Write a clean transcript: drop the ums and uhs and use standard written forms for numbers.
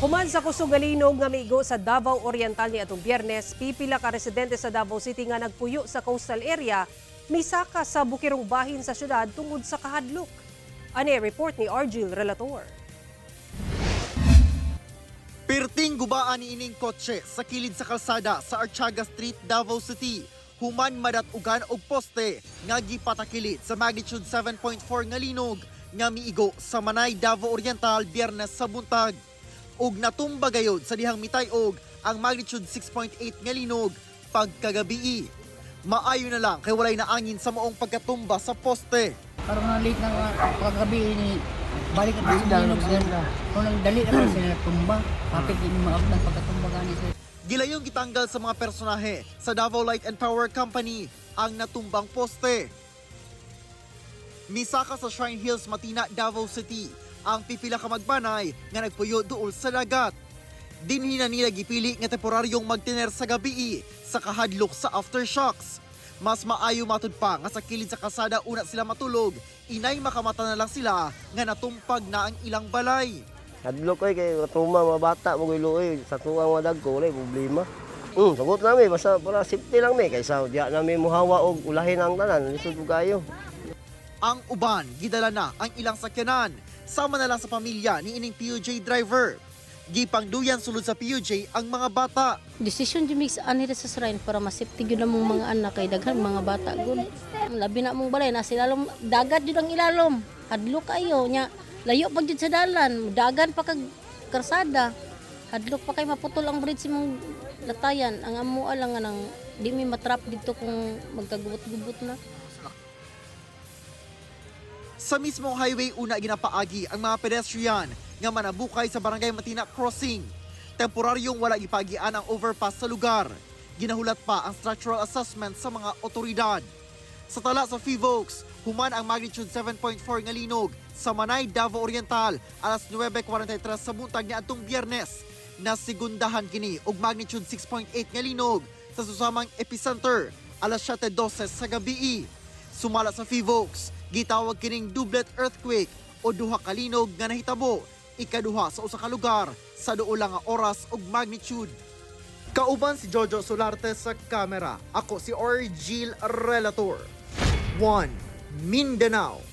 Human sa kusog galinog nga miigo sa Davao Oriental ni atong Biyernes, pipila ka residente sa Davao City nga nagpuyo sa coastal area, misaka sa bukirong bahin sa syudad tungod sa kahadlok. Ani report ni Argil Relator. Perting gubaan ni ining kotse sa kilid sa kalsada sa Archaga Street, Davao City. Human madatugan og poste nga gipatakilid sa magnitude 7.4 nga linog nga miigo sa Manay, Davao Oriental Biyernes sa buntag. Og natumba gayod sa dihang mitay-og ang magnitude 6.8 nga linog pagkagabi. Maayo na lang kay walay na angin sa maong pagkatumba sa poste. Karon na late na paggabi ni balik at sa linog sila. Kung nang dali na sila tumba, kapit din maabot ng pagkatumba gani sila. Gilayong gitanggal sa mga personahe sa Davao Light and Power Company ang natumbang poste. Misaka sa Shrine Hills, Matina, Davao City ang pipila ka magbanay nga nagpuyo duol sa dagat. Dinhi na nila gipili nga temporaryong magtiner sa gabi sa kahadlok sa aftershocks. Mas maayo matud pa nga sa kilid sa kalsada una sila matulog, inay makamata na lang sila nga natumpag na ang ilang balay. Hadlok kay tuma mga bata mo giluoy sa tuwang wadag ko wala problema. Sagot nami basta para safety lang mi kaysa diya nami muhawa og ulahin ang tanan lisod kayo. Ang uban gidala na ang ilang sakyanan sama na lang sa pamilya ni ining PUJ driver. Gipangduyan sulod sa PUJ ang mga bata. Decision di mix anira sa shrine para masipti gyud namong mga anak kay daghan mga bata gud. Labi na mong balay na silalom dagat jud ang ilalom. Hadlok kayo nya layo pag jud sa dalan, dagan pa kag karsada. Hadlok pa kay maputol ang bridge mong latayan. Ang amo lang nga nang di mi matrap dito kung magkagubot-gubot na. Sa mismong highway una ginapaagi ang mga pedestrian nga manabukay sa Barangay Matina Crossing. Temporaryong wala gipagian ang overpass sa lugar. Ginahulat pa ang structural assessment sa mga otoridad. Sa tala sa Fivox, human ang magnitude 7.4 nga linog sa Manay, Davao Oriental alas 9:43 sa buntag niadtong Biyernes. Nasigundahan kini og magnitude 6.8 nga linog sa susamang epicenter alas 7:12 sa gabi. Sumala sa Fivox, gitawag kining doublet earthquake o duha ka linog nga nahitabo ikaduha sa usa ka lugar sa duol lang nga oras ug magnitude. Kauban si Jojo Solarte sa kamera. Ako si Argil Relator. 1 Mindanao.